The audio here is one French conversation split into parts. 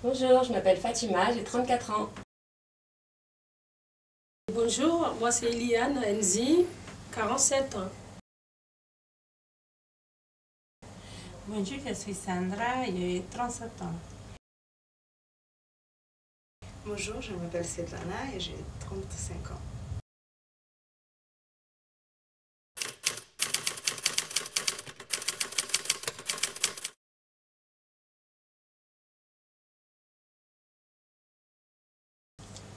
Bonjour, je m'appelle Fatima, j'ai 34 ans. Bonjour, moi c'est Eliane Enzi, 47 ans. Bonjour, je suis Sandra, j'ai 37 ans. Bonjour, je m'appelle Svetlana et j'ai 35 ans.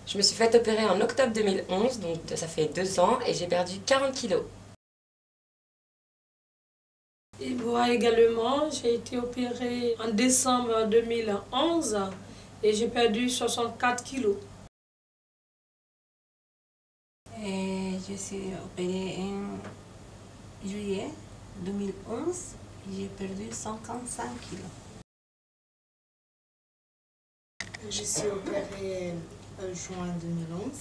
Je me suis fait opérer en octobre 2011, donc ça fait 2 ans, et j'ai perdu 40 kilos. Et moi également, j'ai été opérée en décembre 2011 et j'ai perdu 64 kilos. Et je suis opérée en juillet 2011 et j'ai perdu 55 kilos. Je suis opérée en juin 2011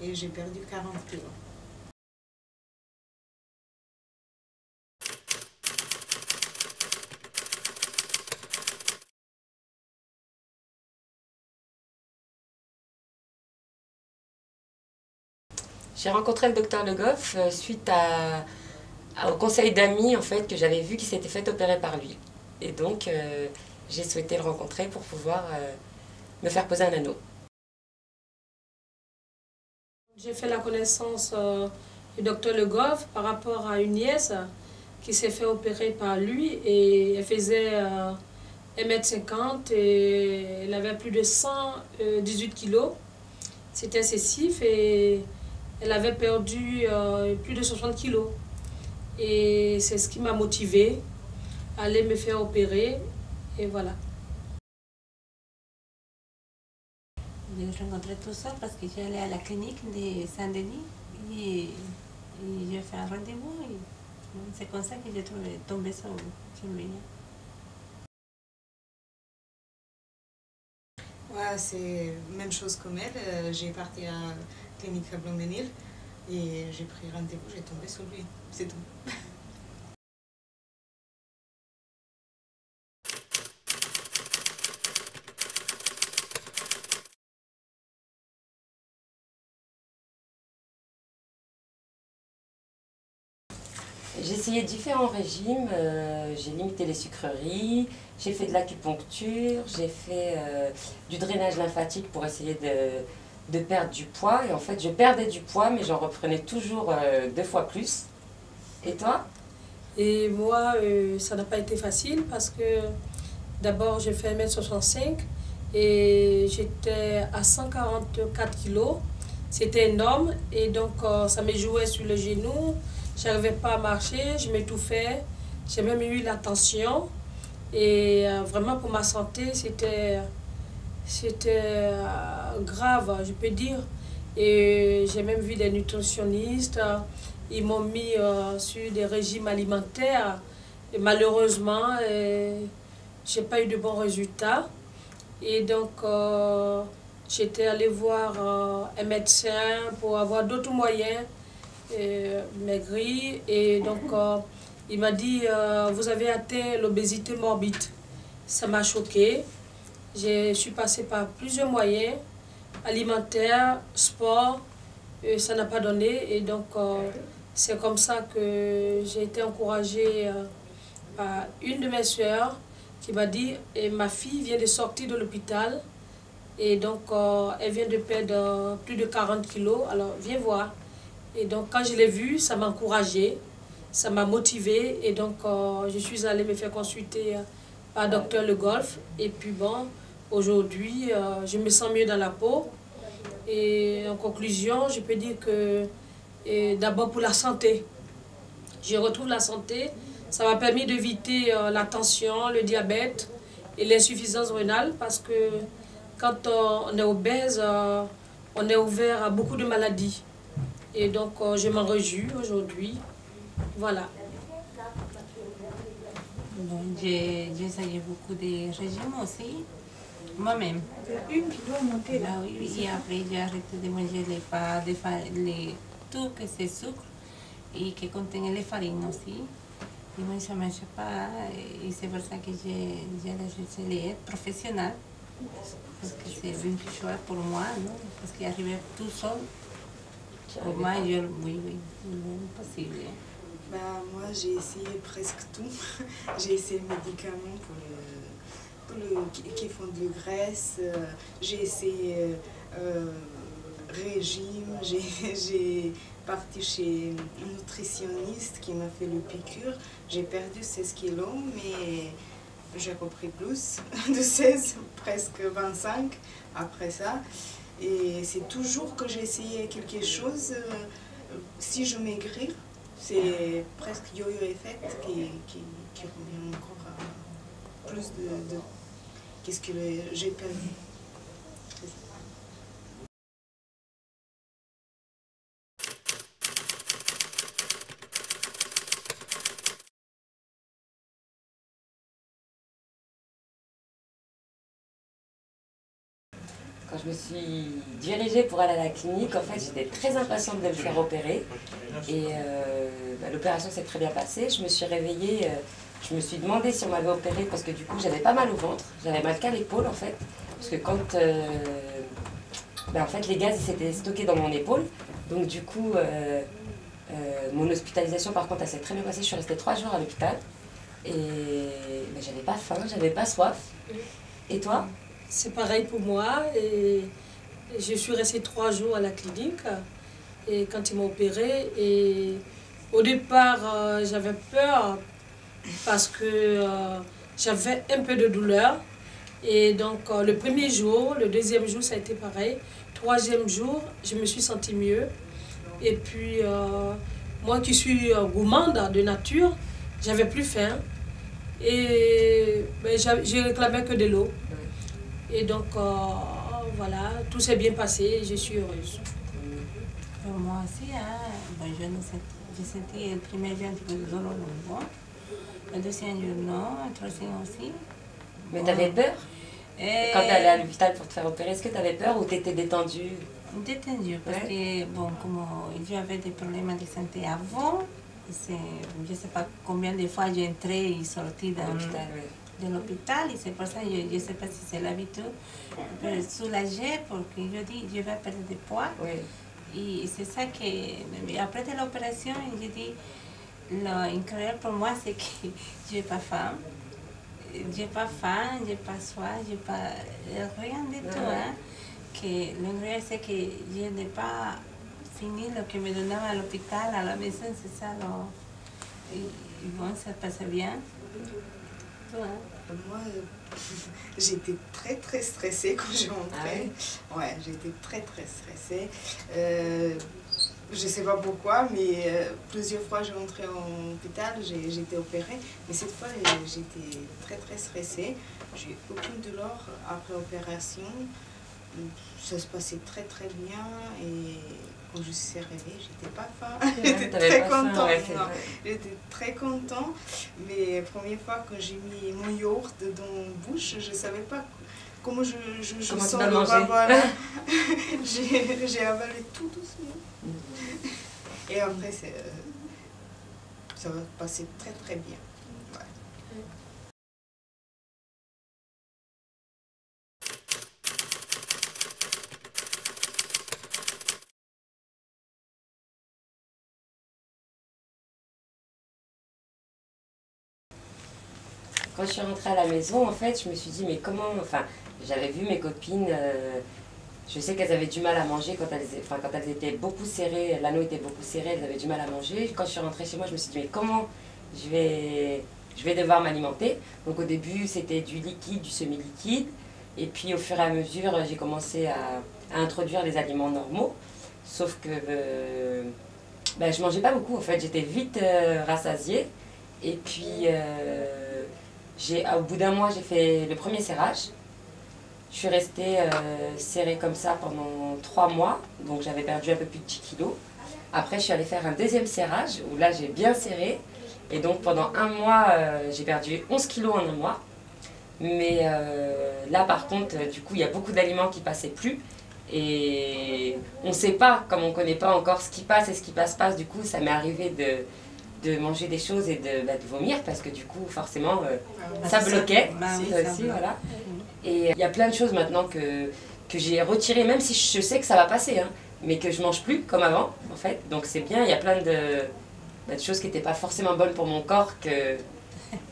et j'ai perdu 40 kilos. J'ai rencontré le docteur Le Goff suite au conseil d'amis en fait, que j'avais vu qui s'était fait opérer par lui. Et donc j'ai souhaité le rencontrer pour pouvoir me faire poser un anneau. J'ai fait la connaissance du docteur Le Goff par rapport à une nièce qui s'est fait opérer par lui et elle faisait 1,50 m et elle avait plus de 118 kilos. C'était excessif et elle avait perdu plus de 60 kilos. Et c'est ce qui m'a motivée à aller me faire opérer. Et voilà. J'ai rencontré tout ça parce que j'allais à la clinique de Saint-Denis et j'ai fait un rendez-vous et c'est comme ça que j'ai tombé sur lui. Ouais, c'est la même chose comme elle. J'ai parti à la clinique à Blondénil et j'ai pris rendez-vous, j'ai tombé sur lui. C'est tout. J'ai essayé différents régimes, j'ai limité les sucreries, j'ai fait de l'acupuncture, j'ai fait du drainage lymphatique pour essayer de perdre du poids. Et en fait, je perdais du poids, mais j'en reprenais toujours 2 fois plus. Et toi? Et moi, ça n'a pas été facile parce que d'abord, j'ai fait 1,65 m et j'étais à 144 kilos. C'était énorme et donc ça me jouait sur le genou. Je n'arrivais pas à marcher, je m'étouffais. J'ai même eu la tension. Et vraiment pour ma santé, c'était grave, je peux dire. Et j'ai même vu des nutritionnistes. Ils m'ont mis sur des régimes alimentaires. Et malheureusement, je n'ai pas eu de bons résultats. Et donc, j'étais allée voir un médecin pour avoir d'autres moyens maigrir. Et donc, il m'a dit, vous avez atteint l'obésité morbide. Ça m'a choquée. Je suis passée par plusieurs moyens, alimentaires, sport, et ça n'a pas donné. Et donc, c'est comme ça que j'ai été encouragée par une de mes soeurs qui m'a dit, et ma fille vient de sortir de l'hôpital et donc elle vient de perdre plus de 40 kilos, alors viens voir. Et donc quand je l'ai vue, ça m'a encouragée, ça m'a motivée et donc je suis allée me faire consulter par docteur Le Goff. Et puis bon, aujourd'hui, je me sens mieux dans la peau. Et en conclusion, je peux dire que d'abord pour la santé, je retrouve la santé. Ça m'a permis d'éviter la tension, le diabète et l'insuffisance rénale parce que quand on est obèse, on est ouvert à beaucoup de maladies. Et donc, je m'en réjouis aujourd'hui. Voilà. Bon, j'ai essayé beaucoup de régimes aussi, moi-même. Une qui doit monter là. Ah oui, et après j'ai arrêté de manger les pâtes, tout que c'est sucre et qui contient les farines aussi. Et moi, ça ne marche pas et c'est pour ça que j'ai recherché l'aide professionnelle Parce que c'est un choix pour moi, non? Parce qu'arriver tout seul, pour moi, oui, impossible. Bah, moi, j'ai essayé presque tout. J'ai essayé les médicaments qui font de graisse. J'ai essayé régime. J'ai parti chez un nutritionniste qui m'a fait le piqûre. J'ai perdu 16 kilos, mais j'ai repris plus de 16, presque 25 après ça. Et c'est toujours que j'ai essayé quelque chose, si je maigris, c'est presque yo-yo effect qui revient encore à plus de qu'est-ce que j'ai perdu. Quand je me suis dirigée pour aller à la clinique, en fait, j'étais très impatiente de me faire opérer. Et l'opération s'est très bien passée. Je me suis réveillée, je me suis demandé si on m'avait opérée parce que du coup, j'avais pas mal au ventre. J'avais mal qu'à l'épaule, en fait. Parce que quand en fait, les gaz s'étaient stockés dans mon épaule. Donc du coup, mon hospitalisation, par contre, elle s'est très bien passée. Je suis restée 3 jours à l'hôpital. Et j'avais pas faim, j'avais pas soif. Et toi ? C'est pareil pour moi. Et je suis restée 3 jours à la clinique et quand ils m'ont opérée. Et au départ, j'avais peur parce que j'avais un peu de douleur. Et donc, le premier jour, le deuxième jour, ça a été pareil. Troisième jour, je me suis sentie mieux. Et puis, moi qui suis gourmande de nature, j'avais plus faim. Et j'ai réclamé que de l'eau. Et donc, voilà, tout s'est bien passé et je suis heureuse. Pour moi aussi, j'ai senti le premier jour un petit peu de douleur au ventre. Le deuxième jour, non. Le troisième aussi. Mais t'avais peur? Quand tu allais à l'hôpital pour te faire opérer, est-ce que tu avais peur ou tu étais détendue? Détendue, parce que, bon, comme j'avais des problèmes de santé avant, je ne sais pas combien de fois j'ai entré et sorti de l'hôpital, et c'est pour ça que je ne sais pas si c'est l'habitude. Je peux soulager parce que je dis je vais perdre du poids. Et c'est ça que, après de l'opération, je dis, l'incroyable pour moi, c'est que je n'ai pas faim. J'ai pas faim, j'ai pas soif, j'ai pas rien du tout. Hein. L'incroyable, c'est que je n'ai pas fini ce que me donnait à l'hôpital, à la maison, c'est ça. Et bon, ça passait bien. Toi, hein? Moi, j'étais très très stressée quand je rentrais. Ouais, j'étais très très stressée. Je ne sais pas pourquoi, mais plusieurs fois je rentrais en hôpital, j'ai été opérée. Mais cette fois, j'étais très très stressée. J'ai aucune douleur après opération. Ça se passait très très bien. Et quand je suis réveillée, j'étais pas faim. J'étais très contente. J'étais très contente. Mais la première fois que j'ai mis mon yaourt dans la bouche, je ne savais pas comment je sens le repas. Voilà. J'ai avalé tout doucement. Et après, ça va passer très très bien. Ouais. Quand je suis rentrée à la maison, en fait, je me suis dit, mais comment... Enfin, j'avais vu mes copines... Je sais qu'elles avaient du mal à manger quand elles étaient beaucoup serrées, l'anneau était beaucoup serré, elles avaient du mal à manger. Quand je suis rentrée chez moi, je me suis dit, mais comment je vais devoir m'alimenter? Donc au début, c'était du liquide, du semi-liquide. Et puis au fur et à mesure, j'ai commencé à introduire les aliments normaux. Sauf que je mangeais pas beaucoup, en fait. J'étais vite rassasiée. Et puis, au bout d'un mois, j'ai fait le premier serrage. Je suis restée serrée comme ça pendant 3 mois, donc j'avais perdu un peu plus de 10 kilos. Après, je suis allée faire un deuxième serrage, où là, j'ai bien serré. Et donc, pendant 1 mois, j'ai perdu 11 kilos en 1 mois. Mais là, par contre, du coup, il y a beaucoup d'aliments qui ne passaient plus. Et on ne sait pas, comme on ne connaît pas encore ce qui passe et ce qui passe pas. Du coup, ça m'est arrivé de manger des choses et de vomir, parce que du coup, forcément, ça bloquait. Voilà. Et il y a plein de choses maintenant que j'ai retirées, même si je sais que ça va passer, hein, mais que je mange plus comme avant, en fait. Donc c'est bien, il y a plein de choses qui n'étaient pas forcément bonnes pour mon corps que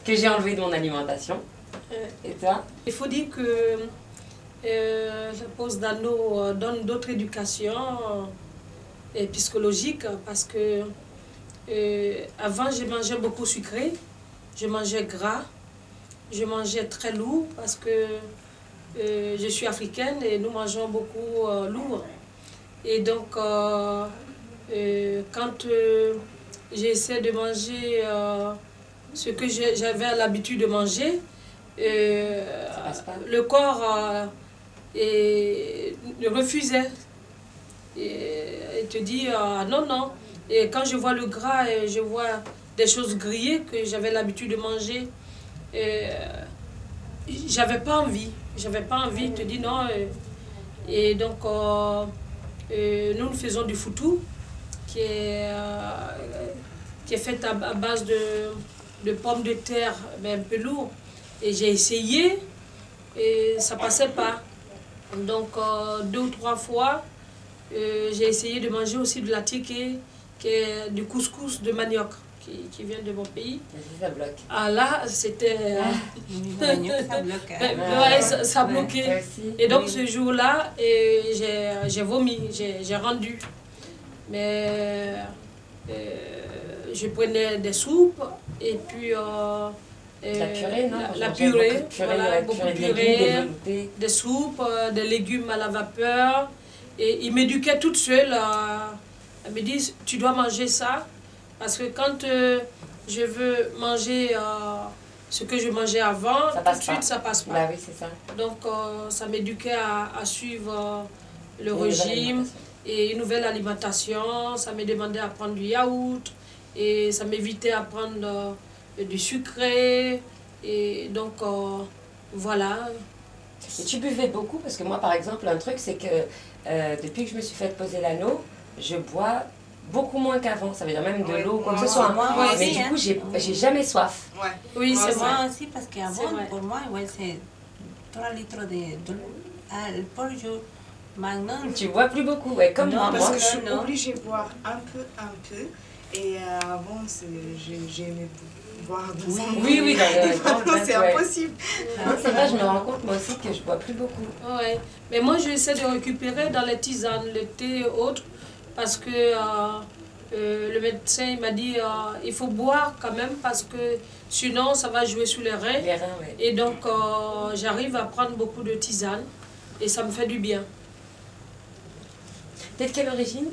j'ai enlevées de mon alimentation. Et toi? Il faut dire que la pose d'anneau donne d'autres éducations psychologiques parce que avant je mangeais beaucoup sucré, je mangeais gras, je mangeais très lourd parce que je suis africaine et nous mangeons beaucoup lourd. Et donc quand j'essaie de manger ce que j'avais l'habitude de manger, le corps refusait et te dit non, non. Et quand je vois le gras et je vois des choses grillées que j'avais l'habitude de manger, j'avais pas envie. J'avais pas envie, te dis non. Et donc, nous faisons du foutou qui est fait à base de pommes de terre, mais un peu lourd. Et j'ai essayé et ça passait pas. Donc 2 ou 3 fois, j'ai essayé de manger aussi de la tiké, qui est du couscous de manioc, qui vient de mon pays. Ça bloque. Ah là, c'était... Ça bloque. Ouais, ça bloquait. Et donc ce jour-là, j'ai vomi, j'ai rendu. Mais je prenais des soupes et puis... la purée, non? La purée, voilà, beaucoup de purée, des des soupes, des légumes à la vapeur. Et il m'éduquait toute seule. Elle me dit, tu dois manger ça. Parce que quand je veux manger ce que je mangeais avant, tout de suite, ça passe pas. Bah oui, c'est ça. Donc, ça m'éduquait à suivre le régime et une nouvelle alimentation. Ça me demandait à prendre du yaourt et ça m'évitait à prendre du sucré. Et donc, voilà. Et tu buvais beaucoup? Parce que moi, par exemple, un truc, c'est que depuis que je me suis fait poser l'anneau, je bois beaucoup moins qu'avant. Ça veut dire même de l'eau, quoi que ce soit. Mais du coup, j'ai jamais soif. Ouais. Oui, c'est Moi vrai. aussi, parce qu'avant, pour moi, ouais, c'est 3 litres d'eau par jour. Maintenant, Tu bois plus beaucoup, ouais, comme Non, moi. Parce Moi, que je suis obligée de boire un peu. Et avant, j'aimais boire de ça. oui, Maintenant, c'est ouais. impossible. Non, c'est vrai, je me rends compte moi aussi que je bois plus beaucoup. Ouais. Mais moi, j'essaie de récupérer dans les tisanes, le thé et autres, parce que le médecin il m'a dit il faut boire quand même, parce que sinon, ça va jouer sur les reins. Les reins, ouais. Et donc, j'arrive à prendre beaucoup de tisanes et ça me fait du bien. T'es de quelle origine?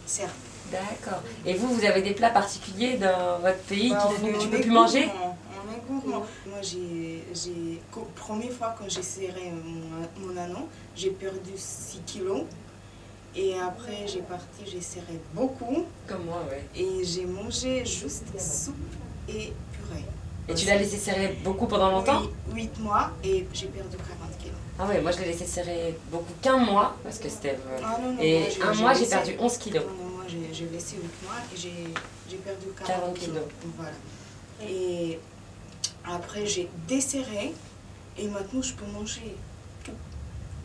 Serbe. D'accord. Et vous avez des plats particuliers dans votre pays qui font que tu peux plus gourmand. manger? On est gourmand. Moi, première fois quand j'ai serré mon anneau, j'ai perdu 6 kilos. Et après, j'ai serré beaucoup. Comme moi, ouais. Et j'ai mangé juste soupe et purée. Et tu l'as laissé serrer beaucoup pendant longtemps? Oui, 8 mois et j'ai perdu 40 kilos. Ah ouais, moi je l'ai laissé serrer beaucoup qu'un mois, parce que c'était... Ah non, et moi, un mois, j'ai perdu 11 kilos. Non, moi j'ai laissé 8 mois et j'ai perdu 40 40 kilos. Voilà. Et après j'ai desserré et maintenant je peux manger tout.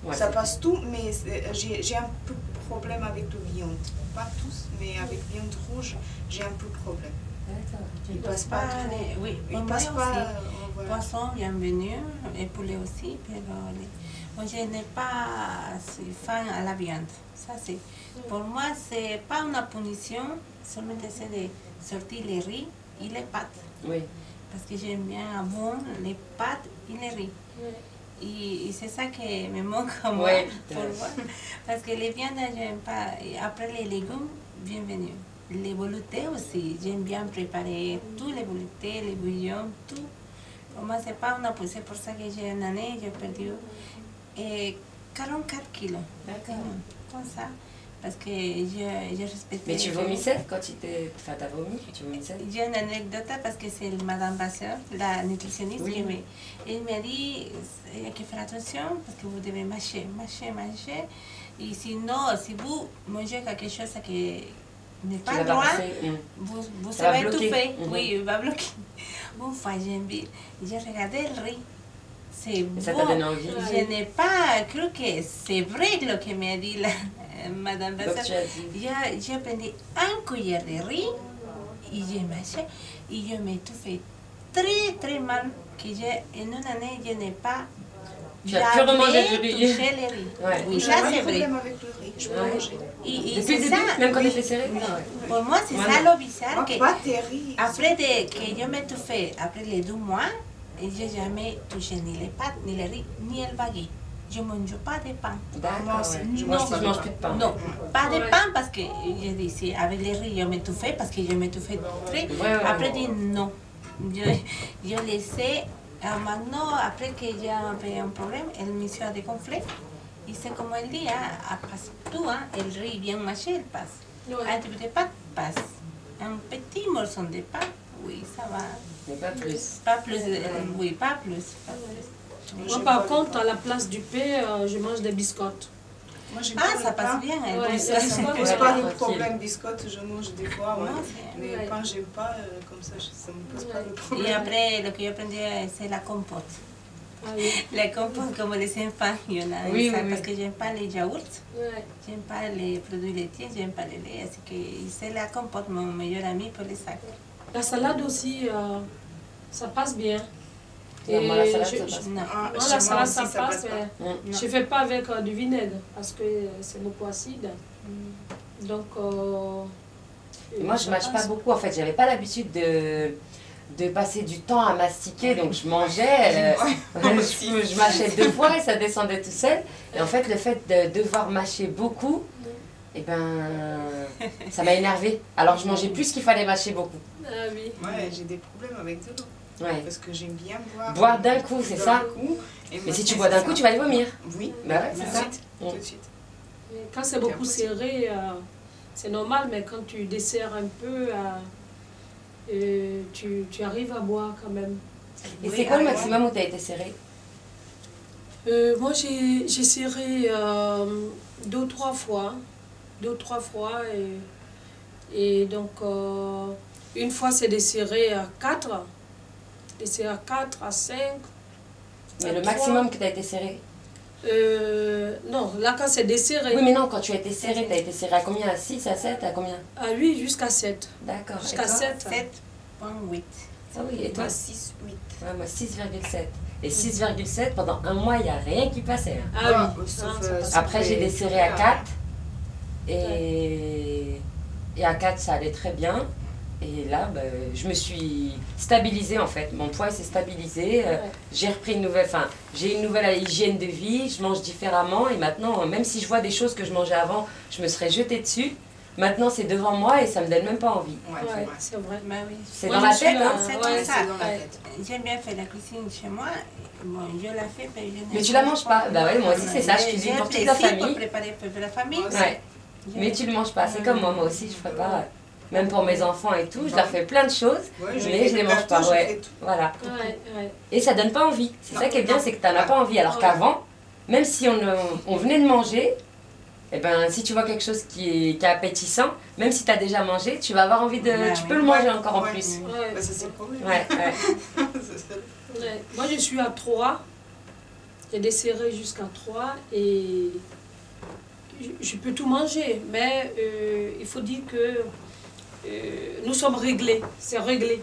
Ouais, Ça passe tout, mais j'ai un peu de problème avec la viande. Pas tous, mais avec viande rouge, j'ai un peu de problème. D'accord. Il passe pas trop. Oui, Il pour moi passe pas. aussi. Voilà. Poisson, bienvenue, et poulet aussi. Moi, je n'ai pas faim à la viande. Ça, c'est, pour moi, c'est pas une punition, seulement c'est de sortir les riz et les pâtes. Oui. Parce que j'aime bien avant les pâtes et les riz. Et c'est ça qui me manque à moi, pour moi. Parce que les viandes, j'aime pas. Et après les légumes, bienvenue. Les veloutés aussi, j'aime bien préparer tous les veloutés, les bouillons, tout. Pour moi, c'est pas une poussée, pour ça que j'ai une année, j'ai perdu 44 kilos. D'accord. Comme ça. Parce que j'ai respecté. Mais tu vomissais quand tu t'es... Enfin, t'as vomi, tu vomissais? J'ai une anecdote parce que c'est Madame Vasseur, la nutritionniste, qui m'a dit il y a que faire attention parce que vous devez mâcher. Et sinon, si vous mangez quelque chose qui n'est pas droit, vous savez étouffer. Oui, il va bloquer. Bon, j'ai regardé le riz. c'est bon. Ça t'a donné envie? Je n'ai pas cru que c'est vrai ce que m'a dit Madame Donc Bessa. tu as dit. J'ai pris un cuillère de riz et j'ai mâché et je me tout fait très très mal. Que en une année, je n'ai pas Tu as pu remanger du riz. touché le riz. Ouais. Oui, J'ai ça pas de c'est vrai. problème avec le riz, je peux manger. Et Depuis le c'est début, ça. même quand t'étais serrée? Pour moi, c'est Moi, ça non. le bizarre. Moi, Que pas terrible. après que je me tout fait, après les 2 mois, je n'ai jamais touché ni les pâtes, ni le riz, ni le baguette. Je ne mange pas de pain. D'accord, aussi, ouais. je Moi mange aussi, pas je de mange pain. plus de pain. Non, pas de Ouais. pain parce que je dis, si avec le riz, je me tout fait parce que je me tout fait très. Ouais, Après, ouais. dit non. Je laissais. Maintenant, après que j'ai un problème, elle me a dégonflé. Et c'est comme elle dit, hein, elle passe tout, hein, le riz bien mâché, elle passe. Ouais. Un petit peu de pâte passe. Un petit morceau de pâte, oui, ça va. Mais pas plus. Pas plus, oui, pas plus. Pas plus. Moi, par contre, à la place du pain, je mange des biscottes. Moi, j'aime Ah, pas ça le passe pain. bien. Hein, Ouais, oui, ça ça. Ça me pose Ouais, pas de tranquille. problème. Biscotte, je mange des fois, ouais. Non, c'est- Mais Ouais. pain, j'aime pas, comme ça, ça me pose pas de Et problème. après, ce que j'ai appris, c'est la compote. Ah oui. La compote, comme les enfants, il y en a Oui, ça, oui, parce oui. que j'aime pas les yaourts, Ouais. j'aime pas les produits laitiers, j'aime pas le lait. Así que c'est la compote, mon meilleur ami pour les sacs. La salade aussi, ça passe bien. Non, moi, la salade, je- ça passe. Non. Ah, Moi, chez la moi salade, aussi, ça ça passe, passe pas. mais Mm. je ne fais pas avec du vinaigre parce que c'est beaucoup acide. Donc, Et moi, je ça mâche pas passe. beaucoup. En fait, j'avais pas l'habitude de passer du temps à mastiquer, donc je mangeais. Je mâchais 2 fois et ça descendait tout seul. Et en fait, le fait de devoir mâcher beaucoup, et ben, ça m'a énervée. Alors, je mangeais plus qu'il fallait mâcher beaucoup. Ah oui. Ouais, j'ai des problèmes avec de l'eau. Ouais. Parce que j'aime bien boire. Boire d'un coup, c'est d'un ça? coup. Et Mais si tu maintenant, bois d'un c'est coup, ça. tu vas les vomir. Oui, Bah ouais, tout c'est de ça. suite. Mm. Tout de suite. Et quand c'est beaucoup serré, c'est normal, mais quand tu desserres un peu, tu arrives à boire quand même. Et Oui, c'est quoi le ouais. maximum où tu as été serrée? Moi, j'ai serré 2 ou 3 fois. 2 ou 3 fois. Et donc, une fois, c'est desserré à 4. Desserré à 4, à 5. Mais à le 3. maximum que tu as été serrée? Non, là, quand c'est desserré, Oui, mais non, quand tu as été serrée, tu as été serrée à combien? À 6, à 7, à combien? à 8 jusqu'à 7. D'accord. Jusqu'à Et toi? 7. 7,8. Ah oui, et toi? Moi, 6, 8. Ouais, moi 6,7. Et 6,7, pendant un mois, il n'y a rien qui passait. hein. Ah oui. Sauf, Ah, ça passe. Après, j'ai desserré à 4. Ouais. Et à 4, ça allait très bien. Et là, ben, je me suis stabilisée en fait. Mon poids s'est stabilisé. Ouais. J'ai repris j'ai une nouvelle hygiène de vie. Je mange différemment. Et maintenant, même si je vois des choses que je mangeais avant, je me serais jetée dessus. Maintenant, c'est devant moi et ça me donne même pas envie. Ouais, Ouais, c'est vrai. c'est vrai. Bah oui. C'est Moi, dans je la suis tête, là. hein. C'est Ouais, comme ça. C'est dans la ouais. tête. J'aime bien faire la cuisine chez moi. Bon, je la fais, mais je n'aime Mais tu la manges pas. Bah ouais, moi aussi, c'est ça. Je cuisine pour toute la famille. Pour préparer pour la famille. Moi aussi. Ouais. Mais tu le manges pas. C'est comme moi aussi, je prépare. Même pour mes enfants et tout, je leur fais plein de choses, Ouais, mais fais je les le mange gâteau, pas. je Ouais. fais tout. Voilà. Ouais, ouais. Et ça donne pas envie. C'est Non, ça qui est bien, non. c'est que tu n'en as Ouais. pas envie. Alors Ouais. qu'avant, même si on venait de manger, eh ben, si tu vois quelque chose qui est appétissant, même si tu as déjà mangé, tu vas avoir envie de. Ouais, tu oui. peux le manger Ouais, encore en ouais. plus. Ouais. Bah, ça, c'est le problème. Ouais, ouais. C'est ça. Ouais. Moi, je suis à 3. J'ai desserré jusqu'à 3 et je peux tout manger. Mais il faut dire que nous sommes réglés. C'est réglé.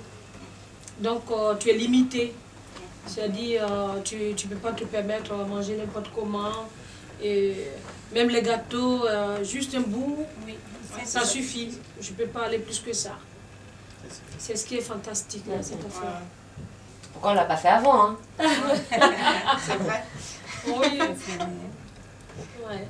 Donc, tu es limité. C'est-à-dire, tu ne peux pas te permettre de manger n'importe comment. Et même les gâteaux, juste un bout, Oui. ça suffit. Je ne peux pas aller plus que ça. C'est ce qui est fantastique dans cette affaire. Ouais. Pourquoi on l'a pas fait avant, hein? C'est vrai. Oui, C'est vrai. ouais.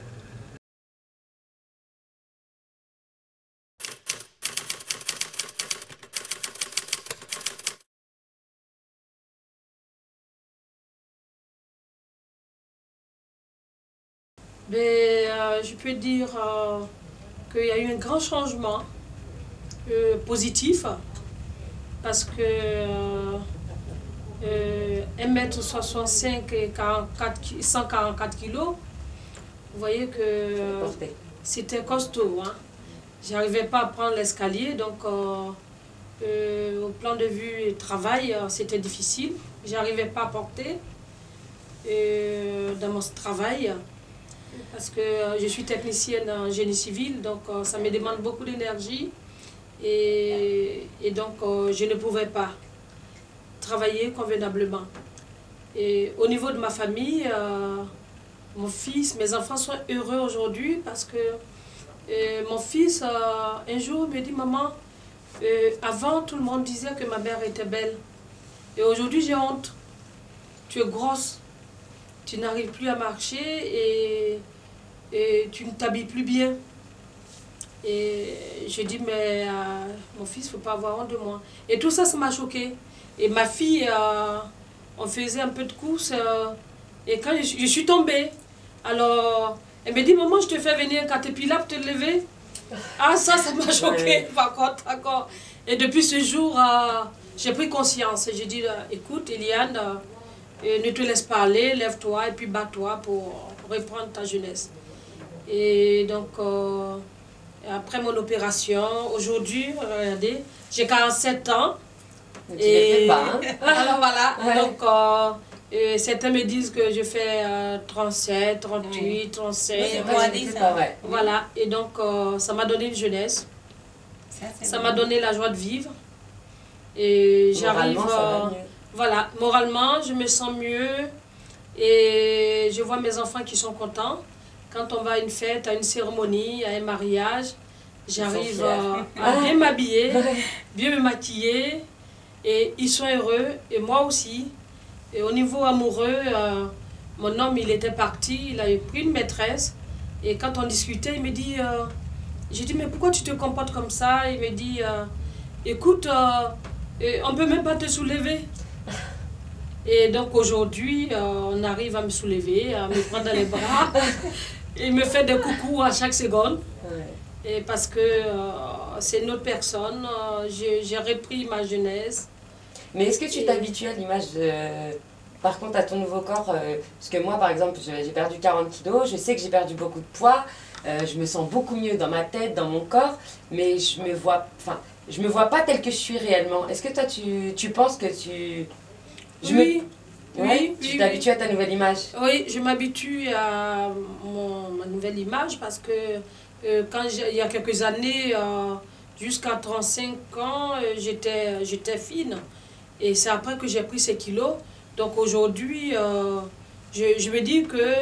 Mais je peux dire qu'il y a eu un grand changement positif parce que 1m65 et 144 kg, vous voyez que Porté. c'était costaud. Hein. J'arrivais pas à prendre l'escalier, donc au plan de vue et travail, c'était difficile. J'arrivais pas à porter. dans mon travail, parce que je suis technicienne en génie civil, donc ça me demande beaucoup d'énergie. Et donc, je ne pouvais pas travailler convenablement. Et au niveau de ma famille, mon fils, mes enfants sont heureux aujourd'hui parce que mon fils, un jour, me dit, maman, avant, tout le monde disait que ma mère était belle. Et aujourd'hui, j'ai honte. Tu es grosse, tu n'arrives plus à marcher et tu ne t'habilles plus bien. Et je dis, mais mon fils, il ne faut pas avoir honte de moi. Et tout ça, ça m'a choqué. Et ma fille, on faisait un peu de course. Et quand je suis tombée, alors elle me dit, maman, je te fais venir un caterpillar pour te lever. Ah, ça m'a choqué, par contre, d'accord. Et depuis ce jour, j'ai pris conscience. J'ai dit, écoute, Eliane, ne te laisse pas aller, lève-toi et puis bats-toi pour reprendre ta jeunesse. Et donc, après mon opération, aujourd'hui, regardez, j'ai 47 ans. Mais tu ne les fais pas, hein? Alors voilà, ouais. Donc certains me disent que je fais 37, 38, 37. Oui, moi, dit ça. Ouais. Voilà, et donc ça m'a donné une jeunesse. Ça m'a donné la joie de vivre. Et j'arrive, voilà, moralement, je me sens mieux. Et je vois mes enfants qui sont contents. Quand on va à une fête, à une cérémonie, à un mariage, j'arrive à bien m'habiller, bien me maquiller. Et ils sont heureux, et moi aussi. Et au niveau amoureux, mon homme, il était parti, il avait pris une maîtresse. Et quand on discutait, il me dit, j'ai dit, mais pourquoi tu te comportes comme ça? Il me dit, écoute, on ne peut même pas te soulever. Et donc aujourd'hui, on arrive à me soulever, à me prendre dans les bras. Il me fait des coucous à chaque seconde. Et parce que c'est une autre personne, j'ai repris ma jeunesse. Mais est-ce que tu t'habitues à l'image de... Par contre, à ton nouveau corps, parce que moi, par exemple, j'ai perdu 40 kilos, je sais que j'ai perdu beaucoup de poids, je me sens beaucoup mieux dans ma tête, dans mon corps, mais je me vois pas telle que je suis réellement. Est-ce que toi, tu penses que tu... Tu t'habitues à ta nouvelle image? Oui, je m'habitue à ma nouvelle image parce que il y a quelques années, jusqu'à 35 ans, j'étais fine. Et c'est après que j'ai pris ces kilos. Donc aujourd'hui, je me dis que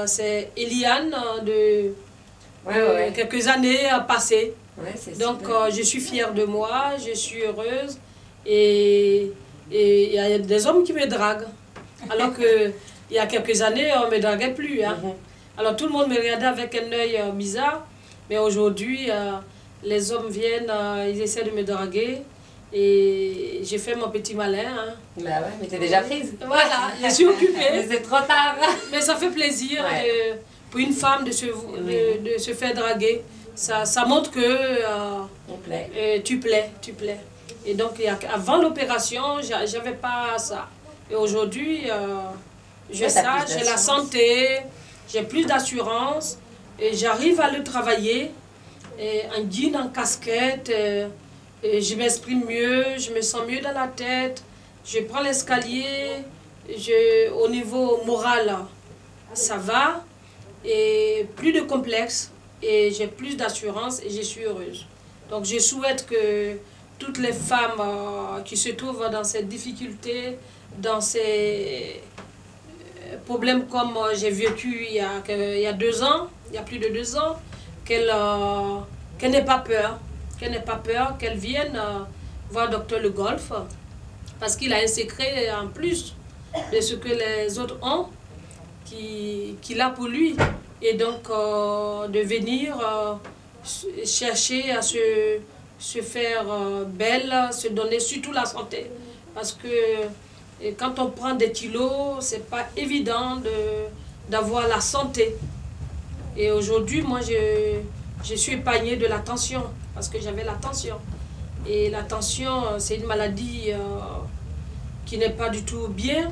c'est Eliane de quelques années passées. Donc je suis fière de moi, je suis heureuse. Et il y a des hommes qui me draguent. Alors qu'il y a quelques années, on ne me draguait plus. Hein. Alors tout le monde me regardait avec un œil bizarre. Mais aujourd'hui, les hommes viennent, ils essaient de me draguer. Et j'ai fait mon petit malin. Hein. Bah ouais, mais t'es déjà prise. Voilà, je suis occupée. Mais c'est trop tard. Mais ça fait plaisir pour une femme de se faire draguer. Ça montre que tu plais. Et donc, avant l'opération, j'avais pas ça. Et aujourd'hui, j'ai la santé, j'ai plus d'assurance. Et j'arrive à le travailler. Et en jean, en casquette. Et je m'exprime mieux, je me sens mieux dans la tête, je prends l'escalier, au niveau moral, ça va, et plus de complexe, et j'ai plus d'assurance et je suis heureuse. Donc je souhaite que toutes les femmes qui se trouvent dans ces difficultés, dans ces problèmes comme j'ai vécu il y a 2 ans, il y a plus de 2 ans, qu'elle n'ait pas peur. Qu'elle n'ait pas peur, qu'elle vienne voir Dr Le Golf, parce qu'il a un secret en plus de ce que les autres ont, qu'il a pour lui. Et donc, de venir chercher à se faire belle, se donner surtout la santé. Parce que quand on prend des kilos, c'est pas évident d'avoir la santé. Et aujourd'hui, moi, je suis épargnée de la tension. Parce que j'avais la tension. Et la tension, c'est une maladie qui n'est pas du tout bien.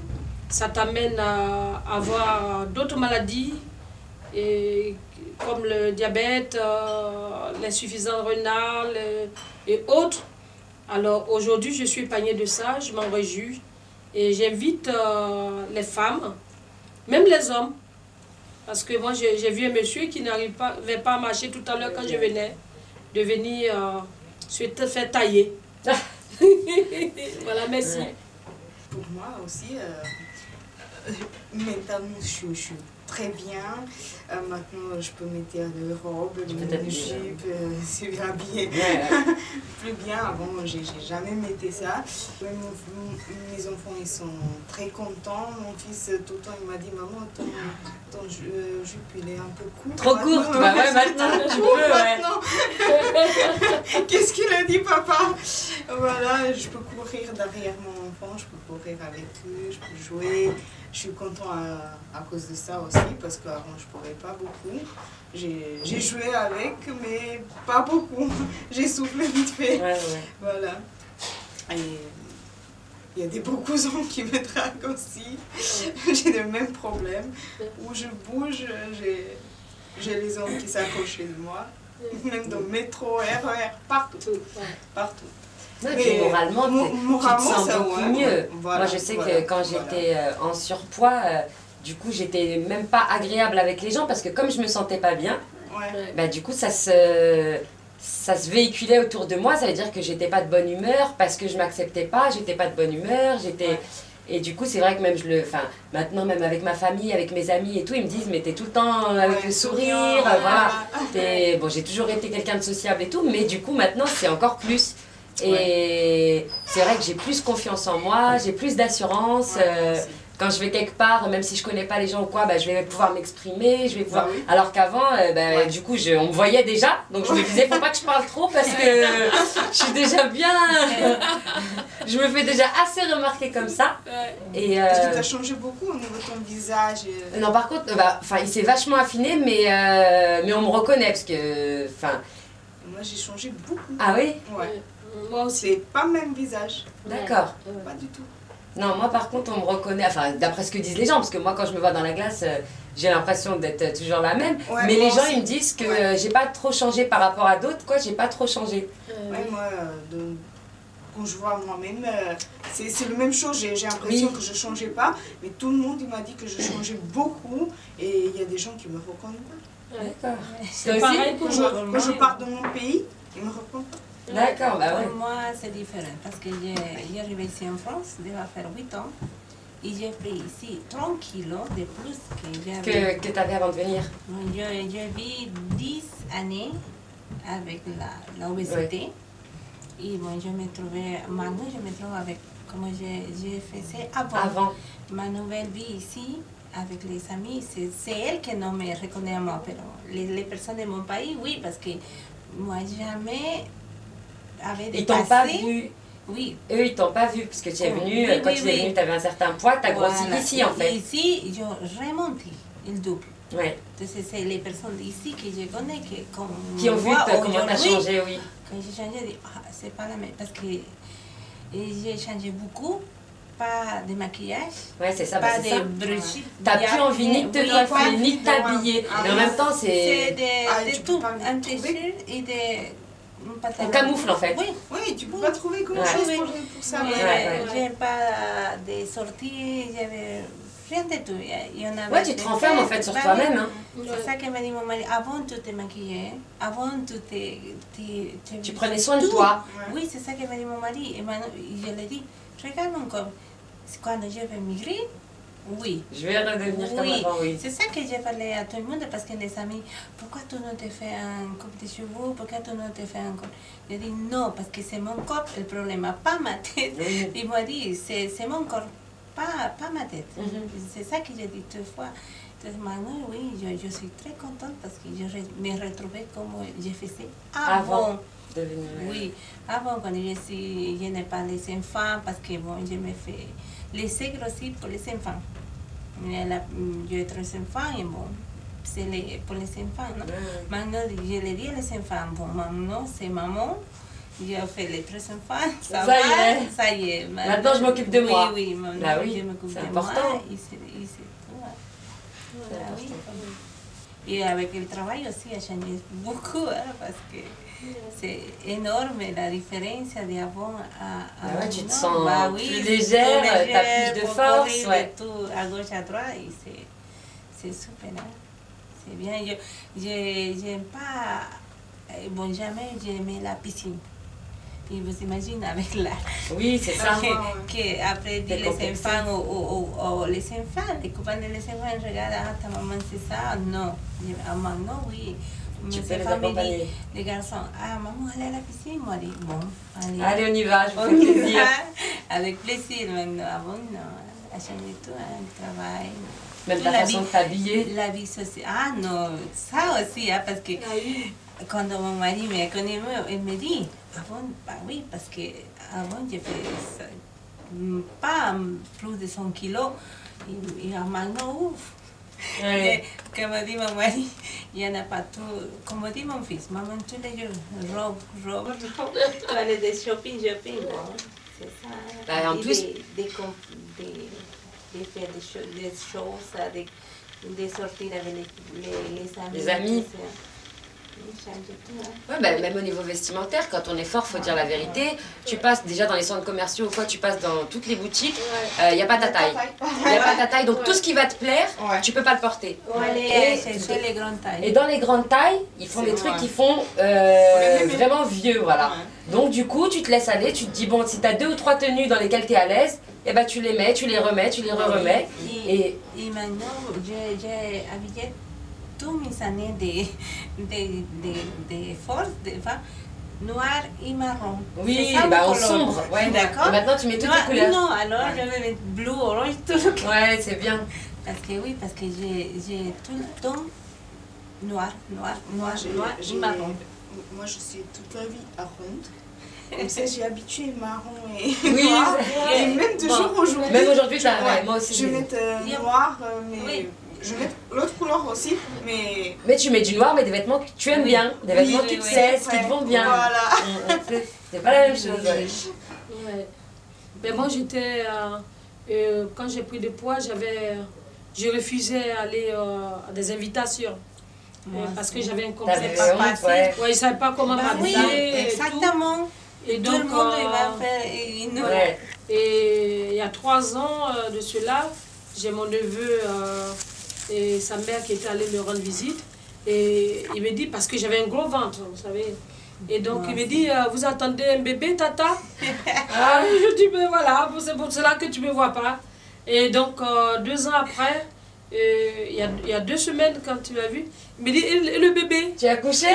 Ça t'amène à avoir d'autres maladies, comme le diabète, l'insuffisance rénale et autres. Alors aujourd'hui, je suis épargnée de ça, je m'en réjouis. Et j'invite les femmes Même les hommes. Parce que moi, j'ai vu un monsieur qui n'arrivait pas à marcher tout à l'heure quand je venais de venir se faire tailler. Voilà, merci. Pour moi aussi, maintenant, je suis très bien. Maintenant, je peux mettre des robes, des jupes, c'est bien habillé. Plus bien, avant, j'ai jamais mis ça. Mes enfants, ils sont très contents. Mon fils, tout le temps, il m'a dit, maman, ton jupe, il est un peu court. Trop courte, bah ouais, maintenant, tu peux, ouais. Qu'est-ce qu'il a dit, papa? Voilà, je peux courir derrière mon enfant, je peux courir avec eux, je peux jouer. Je suis contente à cause de ça aussi, parce qu'avant je ne pourrais pas beaucoup. J'ai joué avec, mais pas beaucoup. J'ai soufflé vite fait. Ouais. Voilà. Et il y a beaucoup de gens qui me draguent aussi. J'ai le même problème. Où je bouge, j'ai les hommes qui s'accrochent de moi. Même dans le métro, RER, partout. Partout. Non, et puis moralement, tu te sens ça, beaucoup mieux. Voilà, moi, je sais que quand j'étais en surpoids, du coup, j'étais même pas agréable avec les gens parce que comme je me sentais pas bien, bah, du coup, ça se véhiculait autour de moi. Ça veut dire que j'étais pas de bonne humeur parce que je m'acceptais pas, j'étais pas de bonne humeur, Et du coup, c'est vrai que même maintenant, même avec ma famille, avec mes amis et tout, ils me disent, mais t'es tout le temps avec le sourire, voilà. Bon, j'ai toujours été quelqu'un de sociable et tout, mais du coup, maintenant, c'est encore plus. Et c'est vrai que j'ai plus confiance en moi, j'ai plus d'assurance. Quand je vais quelque part, même si je connais pas les gens ou quoi, bah, je vais pouvoir m'exprimer, je vais pouvoir... Alors qu'avant, du coup, on me voyait déjà, donc je me disais, faut pas que je parle trop parce que je suis déjà bien... je me fais déjà assez remarquer comme ça. Est-ce que tu as changé beaucoup au niveau de ton visage Non, par contre, il s'est vachement affiné, mais on me reconnaît parce que... Moi, j'ai changé beaucoup. Ah oui? Ouais. Moi aussi. C'est pas le même visage. D'accord. Pas du tout. Non, moi par contre on me reconnaît, d'après ce que disent les gens, parce que moi quand je me vois dans la glace, j'ai l'impression d'être toujours la même, mais les gens ils me disent que j'ai pas trop changé par rapport à d'autres, j'ai pas trop changé. Moi, quand je vois moi-même, c'est la même chose, j'ai l'impression que je changeais pas, mais tout le monde il m'a dit que je changeais beaucoup, et il y a des gens qui me reconnaissent pas. D'accord. C'est pareil quand je pars dans mon pays, ils me reconnaissent pas. D'accord, bah ouais. Pour moi, c'est différent parce que j'ai arrivé ici en France, il va faire 8 ans, et j'ai pris ici 30 kilos de plus que j'avais. Que tu avais avant de venir. J'ai vécu 10 années avec l'obésité. Et bon, maintenant, je me trouve avec comment j'ai fait avant. Ma nouvelle vie ici, avec les amis, c'est elle qui ne me reconnaît à moi. Mais les personnes de mon pays, oui, parce que moi, jamais... Ils t'ont pas vu. Oui. Eux, ils t'ont pas vu parce que tu es venu, quand tu es venu, tu avais un certain poids, tu as grossi ici en fait. Ici, je remonte le double. Ouais. C'est les personnes ici que je connais qui ont vu comment tu as changé, oui. Quand j'ai changé, je dis, c'est pas la même. Parce que j'ai changé beaucoup. Pas de maquillage, ouais, c'est ça, pas de brushing. T'as plus envie ni de te coiffer, ni de t'habiller. Mais en même temps, c'est de tout, un t-shirt et des... On camoufle en fait. Oui, tu peux pas trouver grand chose pour ça. J'ai pas de sorties, j'avais rien de tout. Ouais, tu te renfermes en fait sur toi-même. Hein. C'est ça que m'a dit mon mari. Avant, tu te maquillais. Avant, tu prenais soin de toi. Oui, c'est ça que m'a dit mon mari. Et maintenant, je lui ai dit, regarde mon corps. Quand je vais migrer, oui. Je vais redevenir comme avant, oui. C'est ça que j'ai parlé à tout le monde parce que les amis, pourquoi tu ne te fais un coupe de cheveux, pourquoi tu ne te fais un corps? J'ai dit non, parce que c'est mon corps le problème, pas ma tête. Il m'a dit, c'est mon corps, pas ma tête. C'est ça que j'ai dit deux fois. Donc maintenant, oui, je suis très contente parce que je me retrouvais comme je faisais avant. Oui, avant quand je n'ai pas les enfants parce que bon, je me fais laisser grossir pour les enfants. J'ai 3 enfants et bon, c'est pour les enfants. Non? Maintenant, je les dis à les enfants, bon, maintenant c'est maman, j'ai fait les 3 enfants, ça y est. Maintenant je m'occupe de moi. Oui, maintenant je m'occupe de moi. Et c'est tout. Voilà, oui. Et avec le travail aussi, a changé beaucoup, parce que c'est énorme la différence d'avant à maintenant. Tu te sens plus légère, tu as plus de force. Tout à gauche, à droite, et c'est super. Hein? C'est bien. J'aime pas. Bon, jamais j'ai aimé la piscine. Et vous imaginez avec la. Oui, c'est ça. Après, les enfants, les enfants, les copains de les enfants, regardent, ah, ta maman, c'est ça. Non. Maintenant, oui. Tu peux les accompagner. Les garçons, ah, maman, allez à la piscine. Moi, je dis, bon, allez. Allez, on y va, je vous fais plaisir. Avec plaisir, maintenant. Avant, non. À changer tout, hein, le travail. Même ta façon de t'habiller. La vie sociale. Ah, non, ça aussi, hein, parce que. Quand mon mari me connaît, il me dit, avant, bah oui, parce que avant j'ai fait pas plus de 100 kilos, et maintenant, ouf. Ouais. Comme dit mon mari, il n'y en a pas tout. Comme dit mon fils, maman, tous les jours, robe. Tu aller de shopping, bon, c'est ça. Bah, en plus, de faire des choses, de sortir avec les amis. Les amis. Ouais, bah, même au niveau vestimentaire, quand on est fort, faut dire la vérité. Tu passes déjà dans les centres commerciaux ou quoi, tu passes dans toutes les boutiques, il n'y a pas ta taille. Il n'y a pas ta taille, donc tout ce qui va te plaire, tu peux pas le porter. C'est les grandes tailles. Et dans les grandes tailles, ils font des trucs qui font vraiment vieux, voilà. Donc du coup, tu te laisses aller, tu te dis, bon, si tu as 2 ou 3 tenues dans lesquelles tu es à l'aise, et ben tu les mets, tu les remets, tu les remets. Et maintenant, j'ai habillé toutes mes années de force, noir et marron. Oui, bah en sombre. Ouais, d'accord. Maintenant, tu mets toutes les couleurs. Non, alors je vais mettre bleu, orange, tout. Ouais, c'est bien. Parce que oui, parce que j'ai tout le temps noir et marron. Moi, je suis toute la vie à ronde. Comme ça, j'ai habitué marron et oui, noir. Et même toujours aujourd'hui. Même aujourd'hui, moi aussi. Je vais mettre noir, mais oui. Je vais mettre l'autre couleur aussi, mais... Mais tu mets du noir, mais des vêtements que tu aimes bien. Des vêtements qui te plaisent, qui te vont bien. Voilà. C'est pas la même chose. Ouais. Ben moi, j'étais... quand j'ai pris du poids, je refusais d'aller à des invitations. Parce que j'avais un complexe. Ouais, je ne savais pas comment m'habiller. Oui, exactement. Et donc, tout le monde va faire... Et il y a 3 ans de cela, j'ai mon neveu et sa mère qui était allée me rendre visite. Et il me dit, parce que j'avais un gros ventre, vous savez. Et donc il me dit, vous attendez un bébé, tata? Je dis, ben voilà, c'est pour cela que tu ne me vois pas. Et donc 2 ans après, il y a 2 semaines quand tu m'as vu, il me dit, et le bébé? Tu as accouché?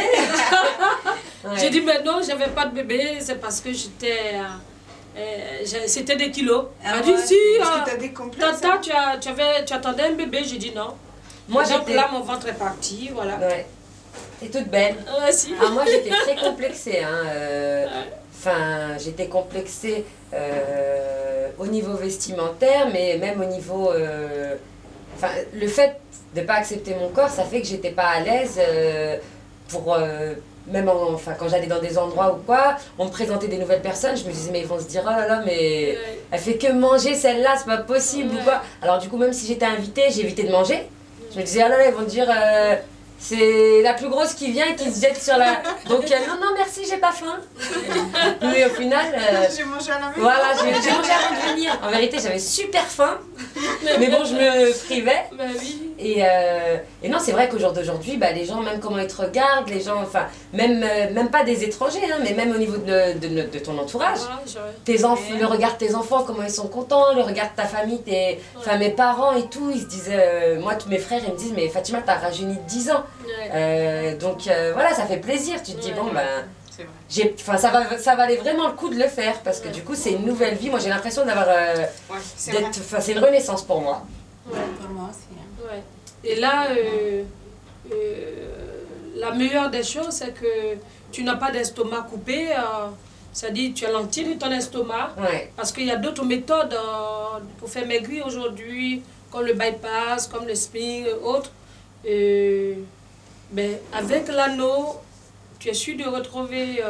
J'ai dit, mais non, j'avais pas de bébé, c'est parce que j'étais... c'était des kilos. Elle m'a dit, si, tata, tu attendais un bébé? J'ai dit non. Moi, donc là, mon ventre est parti, voilà. Ouais. T'es toute belle. Ouais, si. Moi, j'étais très complexée. Enfin, j'étais complexée au niveau vestimentaire, mais même au niveau... Enfin, le fait de ne pas accepter mon corps, ça fait que j'étais pas à l'aise pour... même quand j'allais dans des endroits ou quoi, on me présentait des nouvelles personnes, je me disais, mais ils vont se dire, oh là là, mais elle fait que manger celle-là, c'est pas possible ou quoi. Alors du coup, même si j'étais invitée, j'évitais de manger. Je me disais, oh là là, ils vont dire, c'est la plus grosse qui vient et qui se jette sur la... Donc, non, merci, j'ai pas faim. Mais au final... j'ai mangé à la maison. Voilà, j'ai mangé avant de venir. En vérité, j'avais super faim. Mais bon, je me privais. Bah oui. Et non, c'est vrai qu'au jour d'aujourd'hui, les gens, même comment ils te regardent, les gens, enfin, même pas des étrangers, hein, mais même au niveau de ton entourage. Tes enfants, le regard de tes enfants, comment ils sont contents, le regard de ta famille, enfin, mes parents et tout, ils se disent, moi, tous mes frères, ils me disent, mais Fatima, t'as rajeuni de 10 ans. Donc voilà, ça fait plaisir. Tu te dis, bon, ça valait vraiment le coup de le faire parce que du coup, c'est une nouvelle vie. Moi, j'ai l'impression d'avoir. C'est une renaissance pour moi. Ouais, pour moi aussi. Hein. Ouais. Et là, la meilleure des choses, c'est que tu n'as pas d'estomac coupé. C'est-à-dire, tu alentis ton estomac. Ouais. Parce qu'il y a d'autres méthodes pour faire maigrir aujourd'hui, comme le bypass, comme le spinning et autres. Avec l'anneau, tu es sûr de retrouver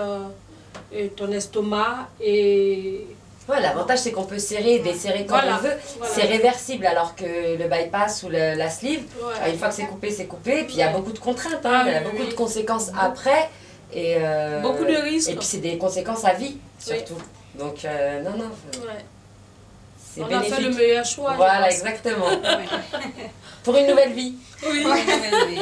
ton estomac et... Ouais, l'avantage c'est qu'on peut serrer, desserrer comme on veut. Voilà. C'est réversible alors que le bypass ou la sleeve, une fois que c'est coupé, c'est coupé. Et puis il y a beaucoup de contraintes, il y a beaucoup de conséquences après. Et, beaucoup de risques. Et puis c'est des conséquences à vie surtout. Donc non. c'est On bénéfique. a fait le meilleur choix. Voilà, exactement. Pour une nouvelle vie. Oui. Oui.